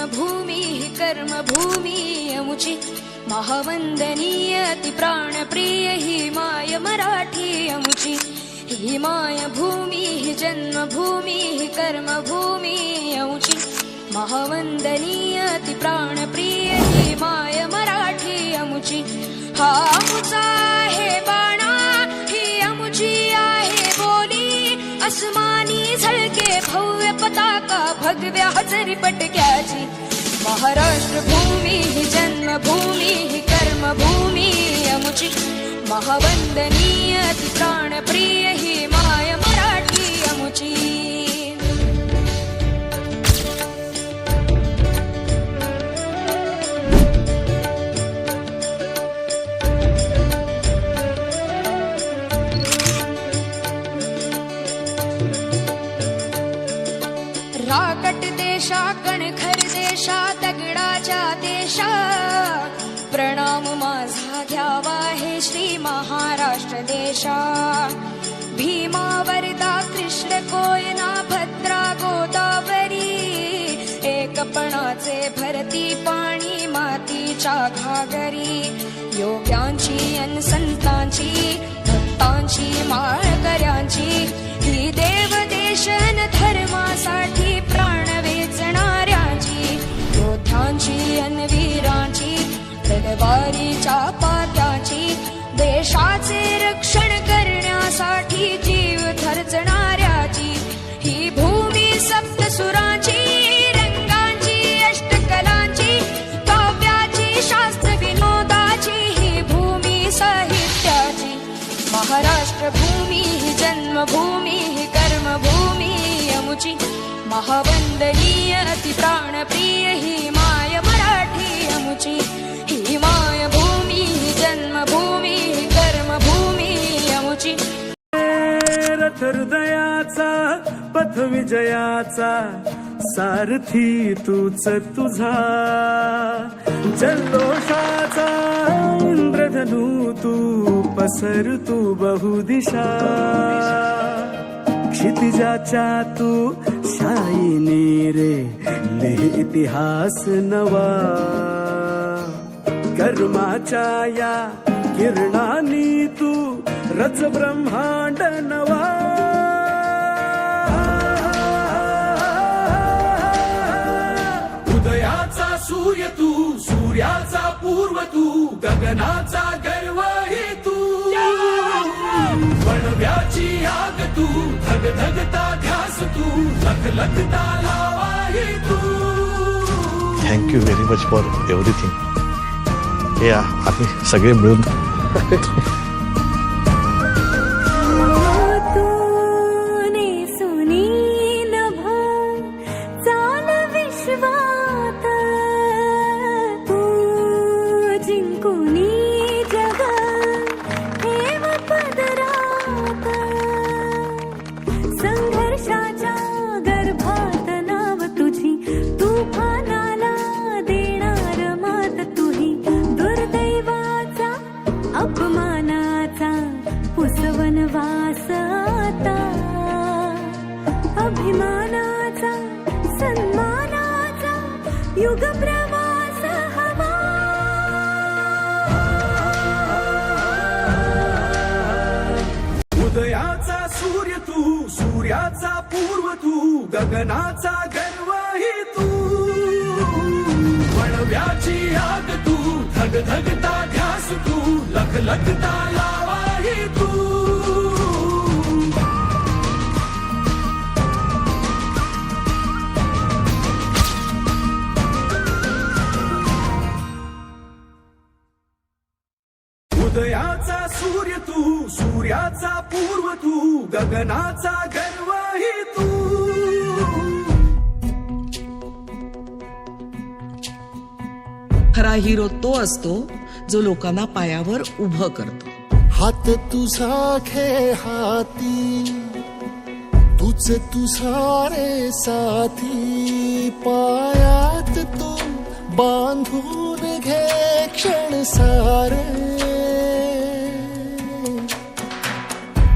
जन्मभूमिः कर्मभूमि अमुची महावंदनीय अति प्राणप्रिय ही माय मराठी अमुची ही माय भूमी ही जन्मभूमी ही कर्मभूमी अमुची महावंदनीय अति प्राणप्रिय ही माय मराठी अमुची हा अमुचा आहे बाणा ही अमुची आहे बोली अस्मानी झळके भव्य पताका भगव्या हजरी पटक्याची महाराष्ट्र भूमी ही जन्मभूमी ही कर्मभूमी अमुची महावंदनीय अति प्राणप्रिय ही माय मराठी अमुची राकट देशा कणखर देशा दगडाच्या देशा प्रणाम माझा घ्यावा हे श्री महाराष्ट्र देशा भीमा वरदा कृष्ण कोयना भद्रा गोदावरी एकपणाचे भरती पाणी मातीच्या घागरी योग्यांची अन संतांची भक्तांची माळकऱ्यांची ही देव देशन धर्मासाठी प्राण वेचणाऱ्यांची योद्ध्यांची अन वीरांची तलवारीच्या पात्याची देशाचे रक्षण करण्यासाठी जीव खर्चणाऱ्याची ही भूमी सप्तसुरांची रंगांची अष्टकलांची काव्याची शास्त्र विनोदाची ही भूमी साहित्याची महाराष्ट्र भूमी ही जन्मभूमी ही कर्मभूमी अमुची महावंदनीय अति प्राणप्रिय ही माय मराठी अमुची ही माय भूमी ही जन्मभूमी ही कर्मभूमी अमुची रथ हृदयाचा पथ विजयाचा सारथी तूच तुझा जल्लोषाचा इंद्रधनू तू पसर तू बहुदिशा क्षितिजाच्या तू शाईनी रे लिह इतिहास नवा कर्माच्या या किरणांनी तू रच ब्रह्मांड नवा उदयाचा सूर्य तू सूर्याचा पूर्व तू गगनाचा गर्व हे तू वणव्याची आग तू धगधगता ध्यास तू लखलखता लावा हे तू. Thank you very much for everything. या आम्ही सगळे मिळून अपमानाचा पुसवन वासता अभिमानाचा सन्मानाचा युग प्रवास हवा. उदयाचा सूर्य तू सूर्याचा पूर्व तू गगनाचा गर्व हे तू वणव्याची आग तू धगधगता ध्यास तू लखलखता लावा हे तू. उदयाचा सूर्य तू सूर्याचा पूर्व तू गगनाचा गर्व हे तू. खरा हिरो तो असतो जो लोकांना पायावर उभं करतो. हात तुझा खे हाती तुझ तुझा रे साथी पायात तू बांधून घे क्षण सारे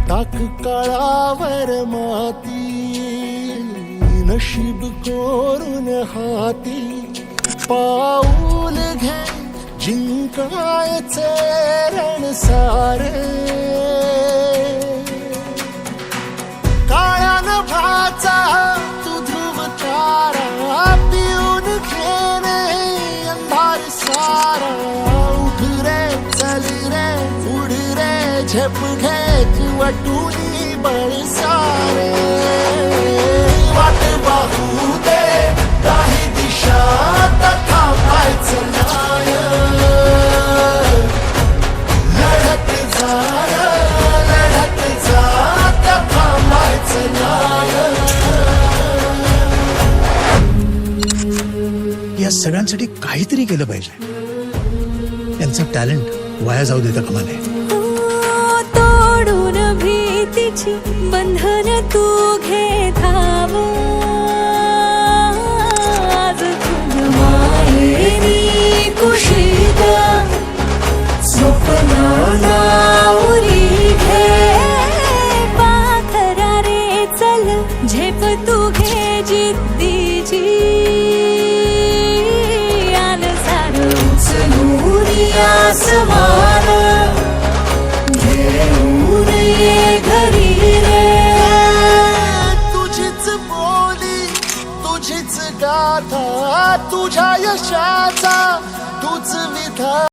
टाक काळावर माती नशीब कोरून हाती पाऊल घे जिंकायचे रण सारे काळ्या नभाचा तू ध्रुव तारा पिऊन घेणे अंधार सारा उठ रे चल रे उड रे झेप घे वटुनी बळ सारे वाट वाहू दे काही दिशा थांबायचं नाय लढत जा थांबायचं नाय या सगळ्यांसाठी काहीतरी केलं पाहिजे यांचं टॅलेंट वाया जाऊ देता कामा नये तोडून भीतीची बंधन तू घे धाव आज तुझ माहेरी कुशीत स्वप्नाला उरी घे पाखरा रे चल झेप तू घे जिद्दीची आन सार उचलून आसमान घेऊन ये घरी रे तुझीच बोली तुझीच गाथा तुझ्या यशाचा तूच विधान